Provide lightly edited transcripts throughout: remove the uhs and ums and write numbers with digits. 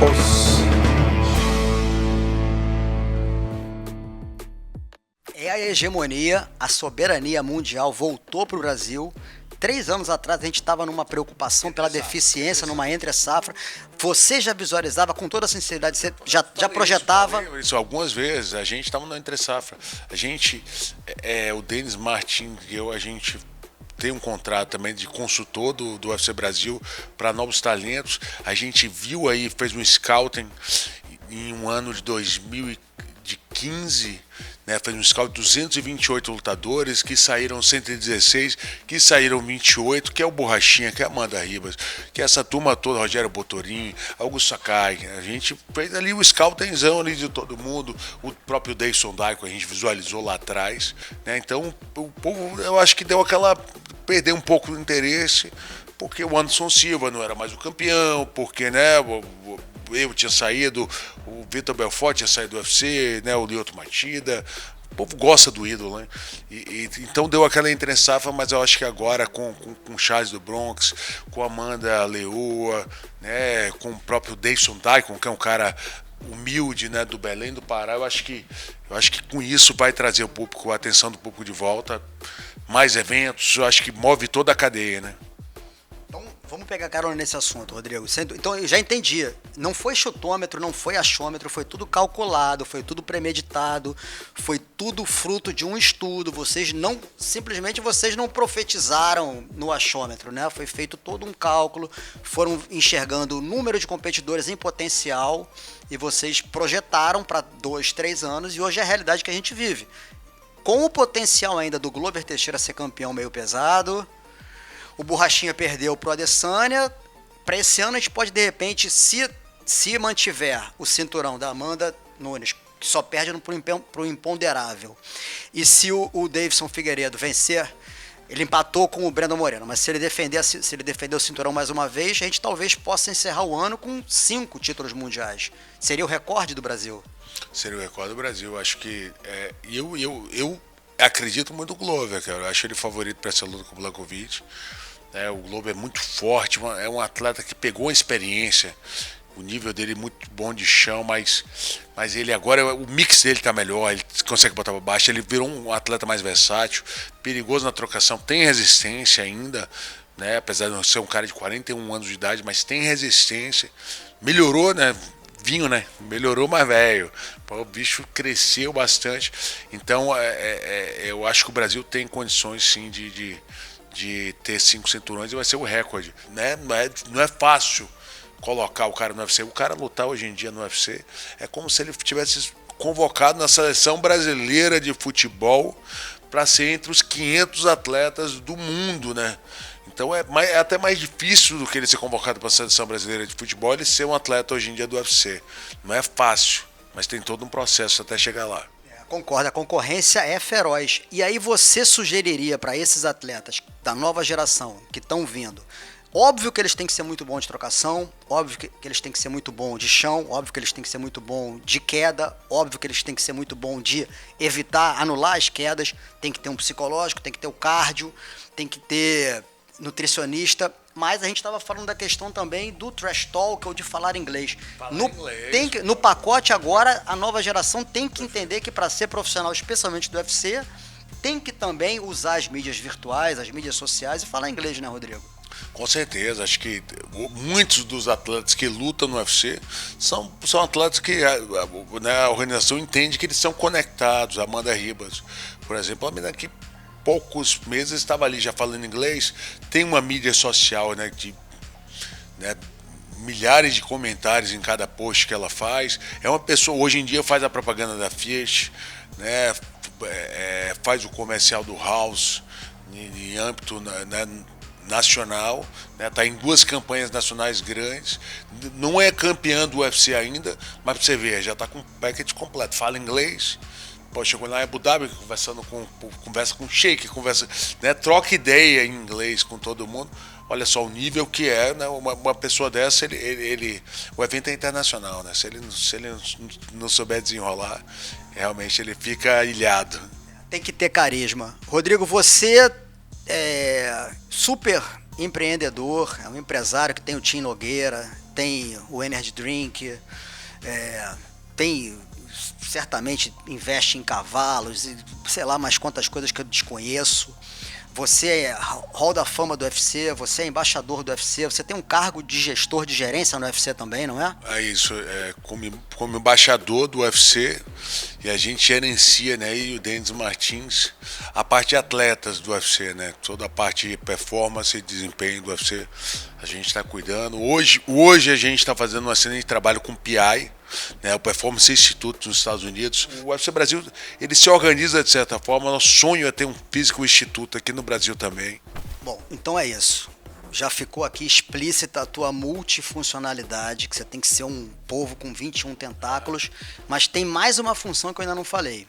Os. É a hegemonia, a soberania mundial voltou para o Brasil. 3 anos atrás a gente estava numa preocupação pela deficiência, numa entre-safra. Você já visualizava com toda a sinceridade, você já projetava? Isso algumas vezes. A gente estava na entre-safra. A gente, o Denis Martins e eu, a gente tem um contrato também de consultor do UFC Brasil para novos talentos. A gente viu aí, fez um scouting em um ano de 2015, né, fez um scout de 228 lutadores, que saíram 116, que saíram 28, que é o Borrachinha, que é a Amanda Ribas, que é essa turma toda, Rogério Botorin, Augusto Sakai. A gente fez ali o scoutingzão ali de todo mundo, o próprio Deison Daico a gente visualizou lá atrás, né? Então o povo, eu acho que deu aquela, perdeu um pouco do interesse, porque o Anderson Silva não era mais o campeão, porque, né, eu tinha saído, o Vitor Belfort tinha saído do UFC, né, o Lyoto Machida. O povo gosta do ídolo, né? Então deu aquela entre-safra, mas eu acho que agora com o Charles do Bronx, com a Amanda Leoa, né, com o próprio Deison Daikon, que é um cara humilde, né, do Belém do Pará, eu acho que com isso vai trazer o público, a atenção do público de volta, mais eventos, eu acho que move toda a cadeia, né? Então, vamos pegar carona nesse assunto, Rodrigo. Então, eu já entendi. Não foi chutômetro, não foi achômetro, foi tudo calculado, foi tudo premeditado, foi tudo fruto de um estudo. Simplesmente vocês não profetizaram no achômetro, né? Foi feito todo um cálculo, foram enxergando o número de competidores em potencial e vocês projetaram para 2, 3 anos e hoje é a realidade que a gente vive. Com o potencial ainda do Glover Teixeira ser campeão meio pesado, o Borrachinha perdeu pro Adesanya. Para esse ano a gente pode, de repente, se mantiver o cinturão da Amanda Nunes, que só perde pro imponderável, e se o Davidson Figueiredo vencer, ele empatou com o Brandon Moreno, mas se ele defender o cinturão mais uma vez, a gente talvez possa encerrar o ano com 5 títulos mundiais. Seria o recorde do Brasil. Seria o recorde do Brasil. Acho que eu acredito muito no Glover, cara. Eu acho ele favorito para essa luta com o Blachowicz. O Glover é muito forte, é um atleta que pegou a experiência, o nível dele é muito bom de chão, mas ele agora, o mix dele está melhor, ele consegue botar para baixo, ele virou um atleta mais versátil, perigoso na trocação, tem resistência ainda, né? Apesar de não ser um cara de 41 anos de idade, mas tem resistência, melhorou, né? Vinho, né? Melhorou, mas velho. O bicho cresceu bastante. Então, eu acho que o Brasil tem condições, sim, de ter 5 cinturões e vai ser o recorde, né? Não é fácil colocar o cara no UFC. O cara lutar hoje em dia no UFC é como se ele tivesse convocado na seleção brasileira de futebol para ser entre os 500 atletas do mundo, né? Então é até mais difícil do que ele ser convocado para a seleção brasileira de futebol, ele ser um atleta hoje em dia do UFC. Não é fácil, mas tem todo um processo até chegar lá. Concordo, a concorrência é feroz. E aí você sugeriria para esses atletas da nova geração que estão vindo, óbvio que eles têm que ser muito bons de trocação, óbvio que eles têm que ser muito bons de chão, óbvio que eles têm que ser muito bons de queda, óbvio que eles têm que ser muito bons de evitar, anular as quedas, tem que ter um psicológico, tem que ter o cardio, tem que ter nutricionista, mas a gente estava falando da questão também do trash talk ou de falar inglês. No pacote agora, a nova geração tem que entender que para ser profissional, especialmente do UFC, tem que também usar as mídias virtuais, as mídias sociais e falar inglês, né, Rodrigo? Com certeza, acho que muitos dos atletas que lutam no UFC são atletas que a organização entende que eles são conectados. A Amanda Ribas, por exemplo, a menina que poucos meses estava ali já falando inglês, tem uma mídia social, né, de milhares de comentários em cada post que ela faz. É uma pessoa, hoje em dia faz a propaganda da Fiat, né, faz o comercial do House em âmbito, né, nacional, né, tá em 2 campanhas nacionais grandes, não é campeã do UFC ainda, mas pra você ver, já tá com o package completo, fala inglês. Pô, chegou lá em Abu Dhabi, conversa com o Sheik, né, troca ideia em inglês com todo mundo. Olha só o nível que é, né, uma pessoa dessa, o evento é internacional, né? Se ele não souber desenrolar, realmente ele fica ilhado. Tem que ter carisma. Rodrigo, você é super empreendedor, é um empresário que tem o Tim Nogueira, tem o Energy Drink, tem, certamente investe em cavalos e sei lá mais quantas coisas que eu desconheço. Você é Hall da Fama do UFC, você é embaixador do UFC, você tem um cargo de gestor de gerência no UFC também, não é? É isso, como embaixador do UFC, e a gente gerencia, né, e o Denis Martins, a parte de atletas do UFC, né, toda a parte de performance e desempenho do UFC, a gente está cuidando. Hoje a gente está fazendo um excelente trabalho com o PI, né, o Performance Institute nos Estados Unidos. O UFC Brasil, ele se organiza de certa forma. Nosso sonho é ter um físico instituto aqui no Brasil também. Bom, então é isso. Já ficou aqui explícita a tua multifuncionalidade, que você tem que ser um polvo com 21 tentáculos, mas tem mais uma função que eu ainda não falei.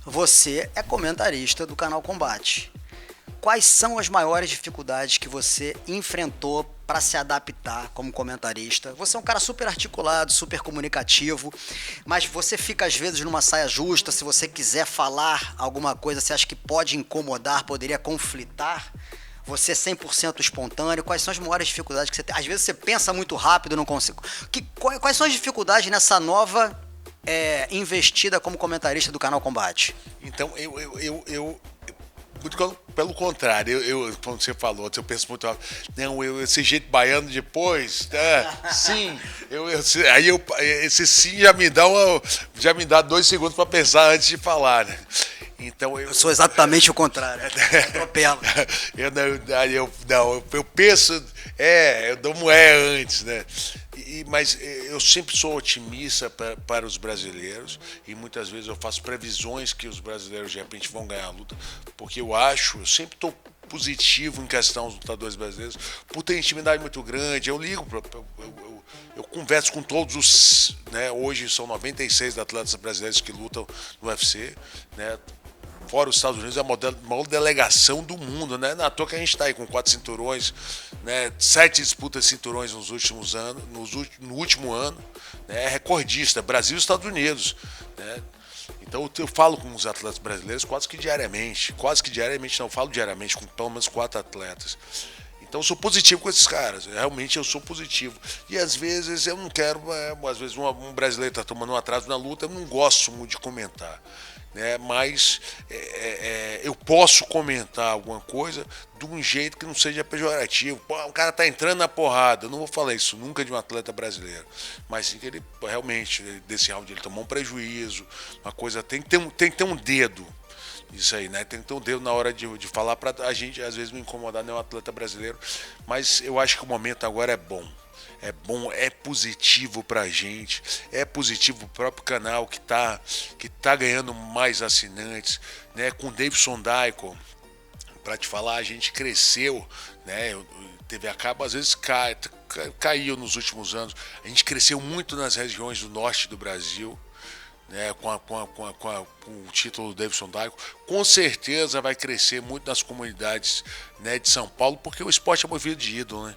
Você é comentarista do canal Combate. Quais são as maiores dificuldades que você enfrentou para se adaptar como comentarista? Você é um cara super articulado, super comunicativo, mas você fica às vezes numa saia justa. Se você quiser falar alguma coisa, você acha que pode incomodar, poderia conflitar? Você é 100% espontâneo? Quais são as maiores dificuldades que você tem? Às vezes você pensa muito rápido, não consegue. Quais são as dificuldades nessa nova investida como comentarista do canal Combate? Então, muito pelo contrário, como você falou, eu penso muito rápido. Não, esse jeito baiano depois, sim, esse sim já me dá 2 segundos para pensar antes de falar, né? Então eu sou exatamente o contrário. Atropelo. Eu penso, eu dou um antes, né? Mas eu sempre sou otimista para os brasileiros e muitas vezes eu faço previsões que os brasileiros de repente vão ganhar a luta, porque eu sempre estou positivo em questão dos lutadores brasileiros, por ter intimidade muito grande. Eu ligo, eu converso com todos os, né? Hoje são 96 atletas brasileiros que lutam no UFC, né? Fora os Estados Unidos, é a maior delegação do mundo, né? Não é à toa que a gente está aí com 4 cinturões, né? 7 disputas de cinturões nos últimos anos, no último ano, né? É recordista, Brasil e Estados Unidos, né? Então eu falo com os atletas brasileiros quase que diariamente não, eu falo diariamente com pelo menos 4 atletas. Então eu sou positivo com esses caras, realmente eu sou positivo. E às vezes eu não quero, às vezes um brasileiro está tomando um atraso na luta, eu não gosto muito de comentar. Né, mas eu posso comentar alguma coisa de um jeito que não seja pejorativo. Pô, o cara tá entrando na porrada. Eu não vou falar isso nunca de um atleta brasileiro, mas sim que ele realmente, desse round, ele tomou um prejuízo. Uma coisa tem que ter um dedo. Isso aí, né? Tem que ter um dedo na hora de falar para a gente, às vezes, não incomodar nenhum atleta brasileiro. Mas eu acho que o momento agora é bom. É bom, é positivo pra gente, é positivo pro próprio canal que tá ganhando mais assinantes, né? Com o Davidson Daico, pra te falar, a gente cresceu, né? TV a cabo às vezes caiu nos últimos anos. A gente cresceu muito nas regiões do norte do Brasil, né, com o título do Davidson Daico. Com certeza vai crescer muito nas comunidades, né, de São Paulo, porque o esporte é movido de ídolo, né?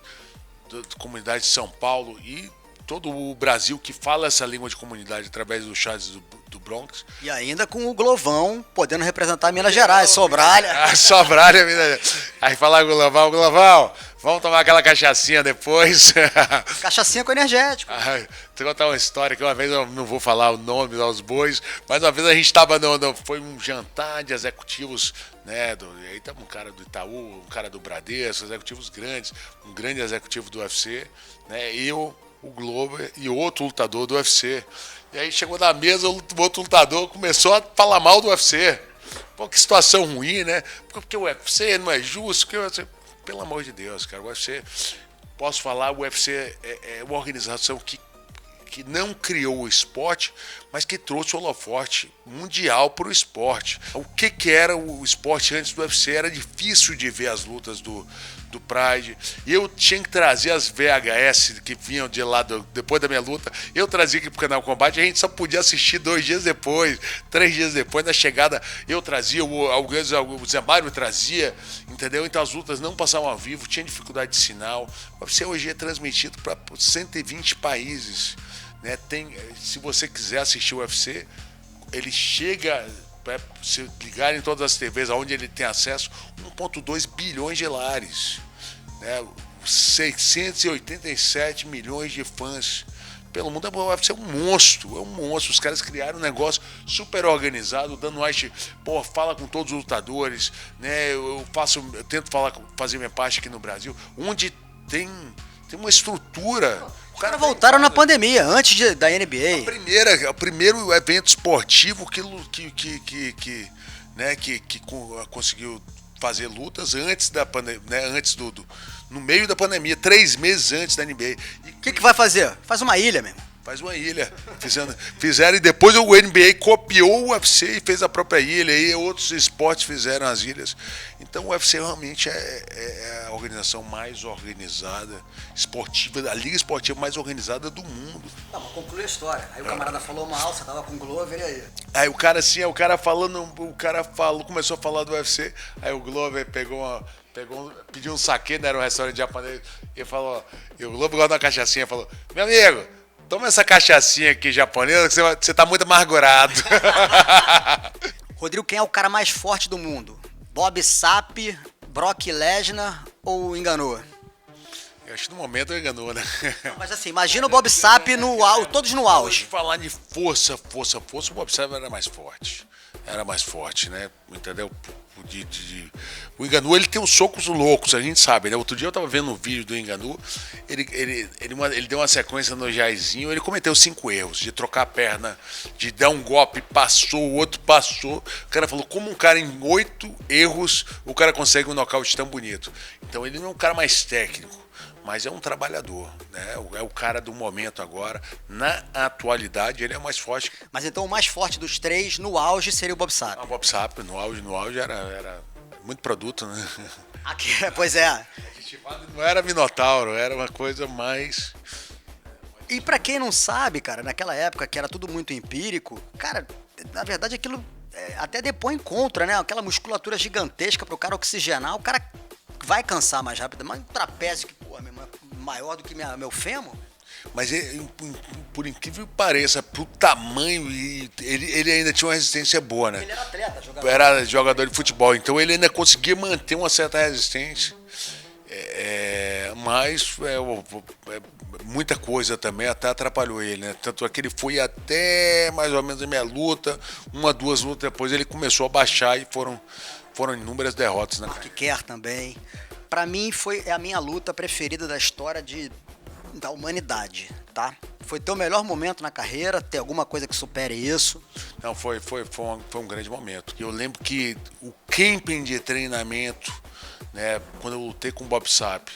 Da comunidade de São Paulo e todo o Brasil que fala essa língua de comunidade através do Charles do Bronx. E ainda com o Glovão podendo representar Minas Gerais, Sobralha. Sobralha, Minas Gerais. Aí falar Glovão, vamos tomar aquela cachaçinha depois. Cachaçinha com energético. Vou contar uma história que uma vez, eu não vou falar o nome aos bois, mas uma vez a gente estava foi um jantar de executivos, né? Aí estava um cara do Itaú, um cara do Bradesco, executivos grandes, um grande executivo do UFC, né? Eu, o Glover e outro lutador do UFC. E aí chegou na mesa, o outro lutador começou a falar mal do UFC. Pô, que situação ruim, né? Porque o UFC não é justo, porque o UFC... Pelo amor de Deus, cara, o UFC, posso falar, o UFC é uma organização que não criou o esporte, mas que trouxe o holofote mundial para o esporte. O que era o esporte antes do UFC? Era difícil de ver as lutas do Pride. Eu tinha que trazer as VHS que vinham de lá depois da minha luta. Eu trazia aqui pro canal Combate, a gente só podia assistir 2 dias depois, 3 dias depois, na chegada eu trazia, o Zé Mário trazia, entendeu? Então as lutas não passavam ao vivo, tinha dificuldade de sinal. O UFC hoje é transmitido para 120 países. Né? Se você quiser assistir o UFC, ele chega, se ligar em todas as TVs onde ele tem acesso, 1,2 bilhões de lares. né? 687 milhões de fãs pelo mundo. O UFC é um monstro, Os caras criaram um negócio super organizado. O Dan White, pô, fala com todos os lutadores, né? Eu tento fazer minha parte aqui no Brasil, onde tem uma estrutura. Os caras voltaram na pandemia, antes da NBA. O primeiro evento esportivo que conseguiu fazer lutas antes da pandemia, né? No meio da pandemia, 3 meses antes da NBA. O que vai fazer? Faz uma ilha mesmo. Faz uma ilha. Fizeram e depois o NBA copiou o UFC e fez a própria ilha. E outros esportes fizeram as ilhas. Então o UFC realmente é a organização mais organizada, esportiva, a liga esportiva mais organizada do mundo. Tá, mas conclui a história. Aí o camarada falou mal, você tava com o Glover, e aí? Aí começou a falar do UFC. Aí o Glover pediu um saque, né? Era um restaurante japonês. E falou, e o Glover gosta de uma cachaçinha, falou: meu amigo, toma essa cachaçinha aqui japonesa que você tá muito amargurado. Rodrigo, quem é o cara mais forte do mundo? Bob Sapp, Brock Lesnar ou Ngannou? Eu acho que no momento enganou, né? Não, mas assim, imagina o Bob Sapp todos no auge. Falar de força, o Bob Sapp era mais forte. Era mais forte, né? Entendeu? O Ngannou, ele tem uns socos loucos, a gente sabe, né? Outro dia eu tava vendo um vídeo do Ngannou, ele deu uma sequência no Jairzinho, ele cometeu 5 erros, de trocar a perna, de dar um golpe, passou, o outro passou. O cara falou, como um cara em 8 erros, o cara consegue um nocaute tão bonito. Então ele não é um cara mais técnico, mas é um trabalhador, né? É o cara do momento agora. Na atualidade, ele é o mais forte. Mas então o mais forte dos 3 no auge seria o Bob Sapp. O Bob Sapp, no auge era muito produto, né? Pois é. Não era Minotauro, era uma coisa mais... E pra quem não sabe, cara, naquela época que era tudo muito empírico, cara, na verdade aquilo até depõe contra, né? Aquela musculatura gigantesca pro cara oxigenar, o cara vai cansar mais rápido, mas um trapézio que, pô, maior do que meu fêmur. Mas por incrível que pareça, pro tamanho, ele ainda tinha uma resistência boa, né? Ele era atleta, jogador. Era jogador de futebol, então ele ainda conseguia manter uma certa resistência. Mas muita coisa também até atrapalhou ele, né? Tanto é que ele foi até mais ou menos a minha luta, 1, 2 lutas depois ele começou a baixar e foram inúmeras derrotas, né? Mark Kerr também. Pra mim é a minha luta preferida da história da humanidade, tá? Foi teu melhor momento na carreira? Tem alguma coisa que supere isso? Não, foi um grande momento. Eu lembro que o camping de treinamento, né, quando eu lutei com o Bob Sapp,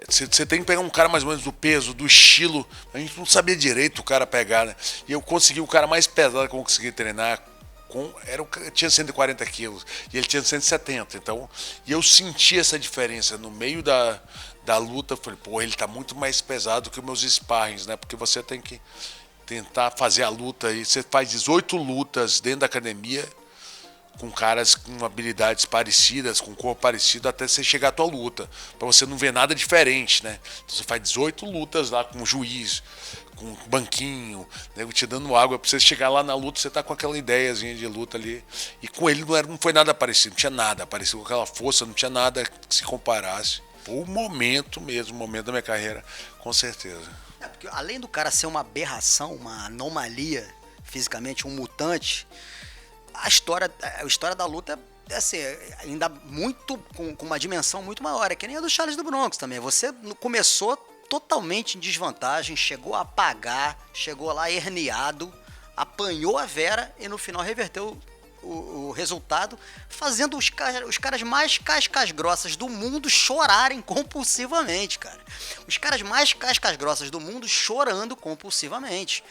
você tem que pegar um cara mais ou menos do peso, do estilo. A gente não sabia direito o cara pegar, né? E eu consegui o cara mais pesado que eu consegui treinar. Tinha 140 quilos e ele tinha 170. Então, e eu senti essa diferença no meio da luta. Eu falei, pô, ele tá muito mais pesado que os meus sparrings, né? Porque você tem que tentar fazer a luta aí. Você faz 18 lutas dentro da academia com caras com habilidades parecidas, com corpo parecido, até você chegar à tua luta. Pra você não ver nada diferente, né? Então, você faz 18 lutas lá com o juiz, com banquinho, né, te dando água, pra você chegar lá na luta, você tá com aquela ideiazinha de luta ali. E com ele não foi nada parecido, não tinha nada parecido com aquela força, não tinha nada que se comparasse. Foi o momento mesmo, o momento da minha carreira, com certeza. Porque além do cara ser uma aberração, uma anomalia, fisicamente, um mutante, a história da luta é assim, ainda muito, com uma dimensão muito maior, é que nem a do Charles do Bronx também. Você começou totalmente em desvantagem, chegou a apagar, chegou lá herniado, apanhou a Vera e no final reverteu o resultado, fazendo os caras mais cascas grossas do mundo chorarem compulsivamente, cara. Os caras mais cascas grossas do mundo chorando compulsivamente.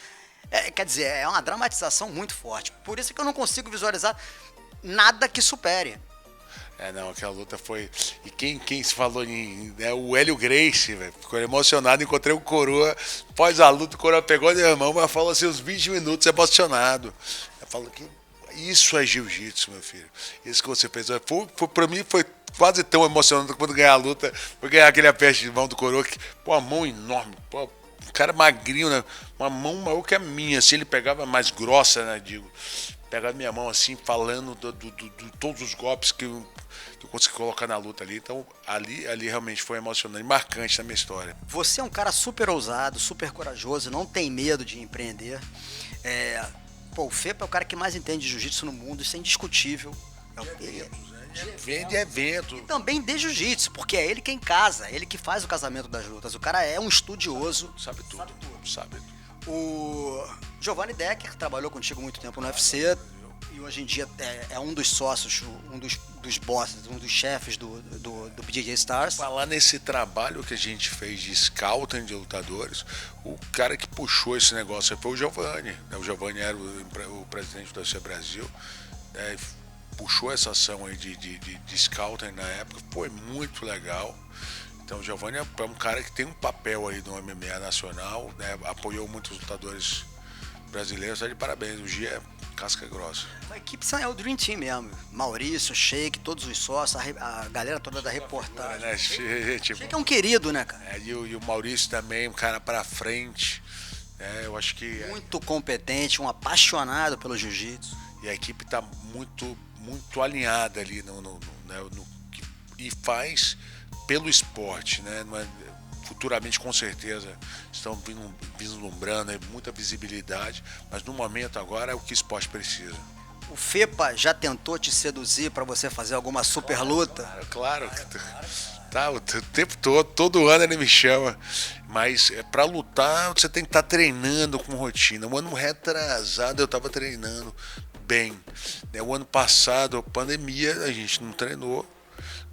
Quer dizer, é uma dramatização muito forte. Por isso que eu não consigo visualizar nada que supere. Não, aquela luta foi... E quem se falou em... o Hélio Gracie, velho, ficou emocionado. Encontrei o Coroa, após a luta, o Coroa pegou minha mão, mas falou assim, uns 20 minutos emocionado. Eu falo que isso é jiu-jitsu, meu filho. Isso que você fez. Pra mim foi quase tão emocionante quando ganhar a luta. Foi ganhar aquele aperte de mão do Coroa, que, pô, a mão enorme, pô, um cara magrinho, né? Uma mão maior que a minha, assim, ele pegava mais grossa, né, digo. pegava minha mão assim, falando de todos os golpes que eu consegui colocar na luta ali. Então, ali realmente foi emocionante, marcante na minha história. Você é um cara super ousado, super corajoso, não tem medo de empreender. O Fepa é o cara que mais entende de jiu-jitsu no mundo, isso é indiscutível. Vende evento. E também de jiu-jitsu, porque é ele quem casa, ele que faz o casamento das lutas. O cara é um estudioso. Sabe tudo. O Giovanni Decker trabalhou contigo muito tempo no UFC e hoje em dia é um dos sócios, um dos bosses, um dos chefes do BJJ Stars. Falar nesse trabalho que a gente fez de scouting de lutadores, o cara que puxou esse negócio foi o Giovanni. O Giovanni era o presidente do UFC Brasil, né? Puxou essa ação aí de scouting na época, foi muito legal. Então o Giovanni é um cara que tem um papel aí no MMA nacional, né? Apoiou muitos lutadores brasileiros, tá de parabéns, o Gia é casca grossa. A equipe é o Dream Team mesmo, Maurício, Sheik, todos os sócios, a galera toda da reportagem. Né? Sheik é um querido, né, cara? E o Maurício também, um cara pra frente, eu acho que... Muito competente, um apaixonado pelo jiu-jitsu. E a equipe tá muito alinhada ali e faz pelo esporte, né? Futuramente, com certeza, estão vislumbrando muita visibilidade, mas no momento agora é o que o esporte precisa. O Fepa já tentou te seduzir para você fazer alguma super luta? Claro. Tá, o tempo todo ano ele me chama, mas para lutar você tem que estar treinando com rotina. Um ano retrasado eu estava treinando bem, né? O ano passado, pandemia, a gente não treinou.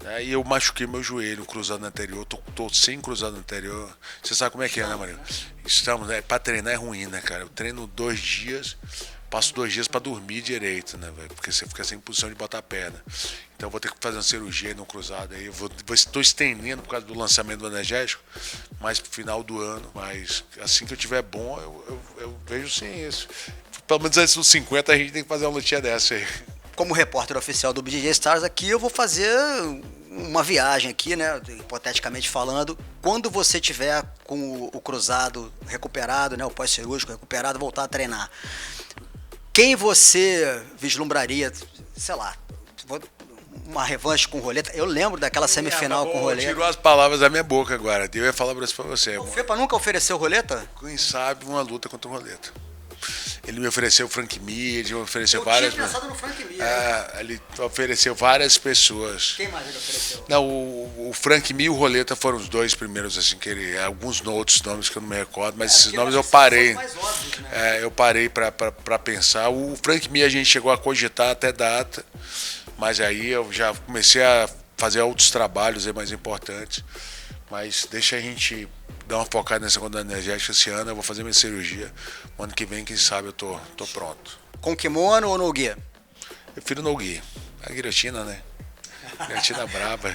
Aí eu machuquei meu joelho, cruzado anterior, tô sem cruzado anterior. Você sabe como é que é, né, Marinho? Estamos, pra treinar é ruim, né, cara? Eu treino 2 dias, passo 2 dias pra dormir direito, né, velho? Porque você fica sem posição de botar a perna. Então eu vou ter que fazer uma cirurgia no cruzado aí. Estou estendendo por causa do lançamento do energético, mais pro final do ano. Mas assim que eu tiver bom, eu vejo sim isso. Pelo menos antes dos 50 a gente tem que fazer uma lutinha dessa aí. Como repórter oficial do BJJ Stars aqui, eu vou fazer uma viagem aqui, né, hipoteticamente falando, quando você tiver com o cruzado recuperado, né, o pós-cirúrgico recuperado, voltar a treinar. Quem você vislumbraria, sei lá, uma revanche com o Roleta? Eu lembro daquela semifinal com o Roleta. Tirou as palavras da minha boca agora, eu ia falar isso pra você. O Fepa nunca ofereceu Roleta? Quem sabe uma luta contra o Roleta. Ele me ofereceu o Frank Mir, ele me ofereceu várias... Eu tinha pensado no Frank Mir. Ele ofereceu várias pessoas. Quem mais ele ofereceu? Não, o Frank Mir e o Roleta foram os 2 primeiros, assim, que ele... Alguns outros nomes que eu não me recordo, mas esses nomes eu parei. Mais óbvios, né? Eu parei pra pensar. O Frank Mir a gente chegou a cogitar até data, mas aí eu já comecei a fazer outros trabalhos aí mais importantes. Mas deixa a gente dar uma focada nessa conta energética esse ano. Eu vou fazer minha cirurgia. O ano que vem, quem sabe, eu tô pronto. Com kimono ou no gi? Eu prefiro no gi. A guilhotina, né? Guilhotina braba.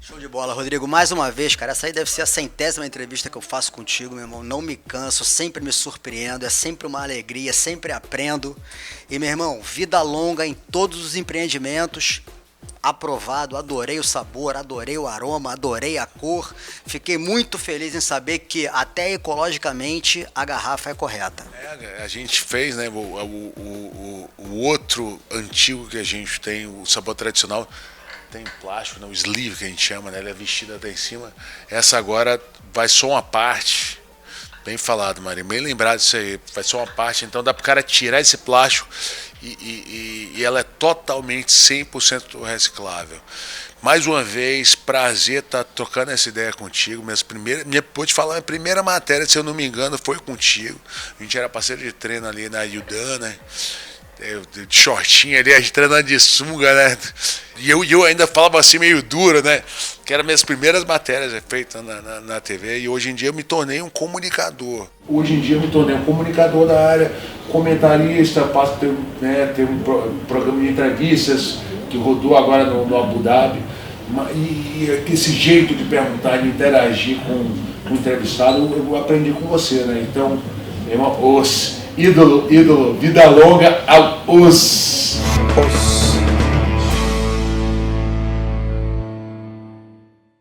Show de bola, Rodrigo. Mais uma vez, cara, essa aí deve ser a 100ª entrevista que eu faço contigo, meu irmão. Não me canso, sempre me surpreendo, é sempre uma alegria, sempre aprendo. E, meu irmão, vida longa em todos os empreendimentos. Aprovado, adorei o sabor, adorei o aroma, adorei a cor. Fiquei muito feliz em saber que até ecologicamente a garrafa é correta. A gente fez, né, o outro antigo que a gente tem, o sabor tradicional, tem plástico, né, o sleeve que a gente chama, né, ele é vestido até em cima. Essa agora vai só uma parte. Bem falado, Marinho, bem lembrado disso aí. Vai só uma parte, então dá pro cara tirar esse plástico e ela é totalmente 100% reciclável. Mais uma vez, prazer estar trocando essa ideia contigo. Vou te falar, minha primeira matéria, se eu não me engano, foi contigo. A gente era parceiro de treino ali na Yudan, né? De shortinho ali, a gente treinando de sunga, né? E eu ainda falava assim meio duro, né? Que eram minhas primeiras matérias feitas na TV. E hoje em dia eu me tornei um comunicador. Hoje em dia eu me tornei um comunicador da área, comentarista, passo ter um programa de entrevistas que rodou agora no Abu Dhabi. E esse jeito de perguntar, de interagir com o entrevistado, eu aprendi com você, né? Então, ídolo, vida longa ao os.